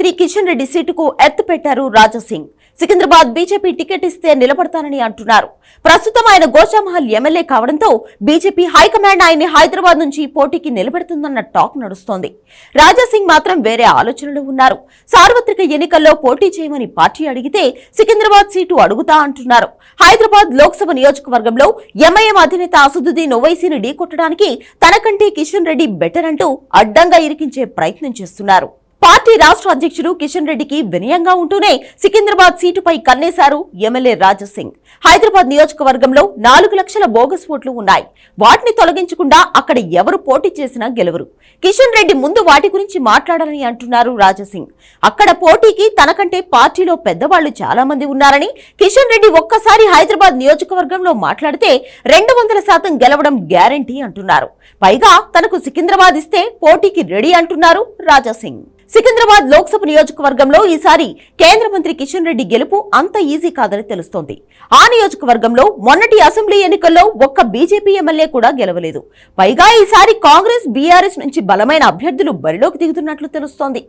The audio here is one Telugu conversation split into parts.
మంత్రి కిషన్ రెడ్డి సీటుకు ఎత్తు పెట్టారు రాజాసింగ్. సికింద్రాబాద్ బీజేపీ టికెట్ ఇస్తే నిలబడతానని అంటున్నారు. ప్రస్తుతం ఆయన గోషామహల్ ఎమ్మెల్యే కావడంతో బీజేపీ హైకమాండ్ ఆయన్ని హైదరాబాద్ నుంచి పోటీకి నిలబెడుతుందన్న టాక్ నడుస్తోంది. రాజాసింగ్ మాత్రం వేరే ఆలోచనలు ఉన్నారు. సార్వత్రిక ఎన్నికల్లో పోటీ చేయమని పార్టీ అడిగితే సికింద్రాబాద్ సీటు అడుగుతా అంటున్నారు. హైదరాబాద్ లోక్సభ నియోజకవర్గంలో ఎంఐఎం అధినేత అసదుద్దీన్ ఓవైసీని ఢీకొట్టడానికి తనకంటే కిషన్ రెడ్డి బెటర్ అంటూ అడ్డంగా ఇరికించే ప్రయత్నం చేస్తున్నారు. పార్టీ రాష్ట్ర అధ్యక్షుడు కిషన్ రెడ్డికి వినయంగా ఉంటూనే సికింద్రాబాద్ సీటుపై కన్నేశారు ఎమ్మెల్యే రాజాసింగ్. హైదరాబాద్ నియోజకవర్గంలో 4 లక్షల బోగస్ ఓట్లు ఉన్నాయి. వాటిని తొలగించకుండా అక్కడ ఎవరు పోటీ చేసినా గెలవరు. కిషన్ రెడ్డి ముందు వాటి గురించి మాట్లాడాలని అంటున్నారు రాజాసింగ్. అక్కడ పోటీకి తనకంటే పార్టీలో పెద్దవాళ్లు చాలా మంది ఉన్నారని, కిషన్ రెడ్డి ఒక్కసారి హైదరాబాద్ నియోజకవర్గంలో మాట్లాడితే 200% గెలవడం గ్యారంటీ అంటున్నారు. పైగా తనకు సికింద్రాబాద్ ఇస్తే పోటీకి రెడీ అంటున్నారు రాజాసింగ్. సికింద్రాబాద్ లోక్సభ నియోజకవర్గంలో ఈసారి కేంద్ర మంత్రి కిషన్ రెడ్డి గెలుపు అంత ఈజీ కాదని తెలుస్తోంది. ఆ నియోజకవర్గంలో మొన్నటి అసెంబ్లీ ఎన్నికల్లో ఒక్క బీజేపీ ఎమ్మెల్యే కూడా గెలవలేదు. పైగా ఈసారి కాంగ్రెస్, బీఆర్ఎస్ నుంచి బలమైన అభ్యర్థులు బరిలోకి దిగుతున్నట్లు తెలుస్తోంది.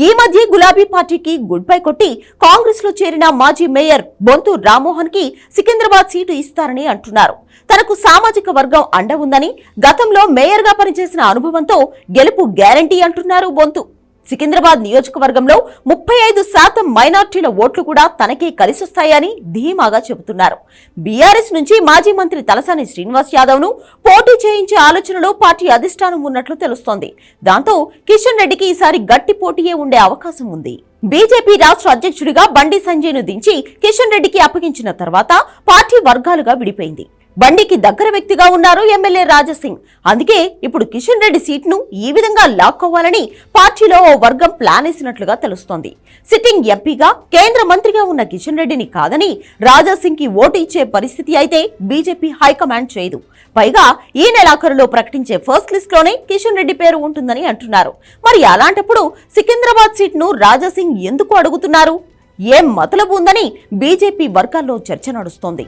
ఈ మధ్య గులాబీ పార్టీకి గుడ్ బై కొట్టి కాంగ్రెస్ లో చేరిన మాజీ మేయర్ బొంతు రామ్మోహన్ కి సికింద్రాబాద్ సీటు ఇస్తారని అంటున్నారు. తనకు సామాజిక వర్గం అండ ఉందని, గతంలో మేయర్ గా పనిచేసిన అనుభవంతో గెలుపు గ్యారంటీ అంటున్నారు బొంతు. సికింద్రాబాద్ నియోజకవర్గంలో 35% మైనార్టీల ఓట్లు కూడా తనకే కలిసొస్తాయని ధీమాగా చెబుతున్నారు. బీఆర్ఎస్ నుంచి మాజీ మంత్రి తలసాని శ్రీనివాస్ యాదవ్ ను పోటీ చేయించే ఆలోచనలో పార్టీ అధిష్టానం ఉన్నట్లు తెలుస్తోంది. దాంతో కిషన్ రెడ్డికి ఈసారి గట్టి పోటీయే ఉండే అవకాశం ఉంది. బీజేపీ రాష్ట్ర అధ్యక్షుడిగా బండి సంజయ్ ను దించి కిషన్ రెడ్డికి అప్పగించిన తర్వాత పార్టీ వర్గాలుగా విడిపోయింది. బండికి దగ్గర వ్యక్తిగా ఉన్నారు ఎమ్మెల్యే రాజాసింగ్. అందుకే ఇప్పుడు కిషన్ రెడ్డి సీట్ను ఈ విధంగా లాక్కోవాలని పార్టీలో ఓ వర్గం ప్లాన్ వేసినట్లుగా తెలుస్తోంది. సిట్టింగ్ ఎంపీగా కేంద్ర మంత్రిగా ఉన్న కిషన్ రెడ్డిని కాదని రాజాసింగ్ కి ఓటు ఇచ్చే పరిస్థితి అయితే బీజేపీ హైకమాండ్ చేయదు. పైగా ఈ నెలాఖరులో ప్రకటించే ఫస్ట్ లిస్ట్ లోనే కిషన్ రెడ్డి పేరు ఉంటుందని అంటున్నారు. మరి అలాంటప్పుడు సికింద్రాబాద్ సీట్ను రాజాసింగ్ ఎందుకు అడుగుతున్నారు? ఏం మతలబు ఉందని బీజేపీ వర్గాల్లో చర్చ నడుస్తోంది.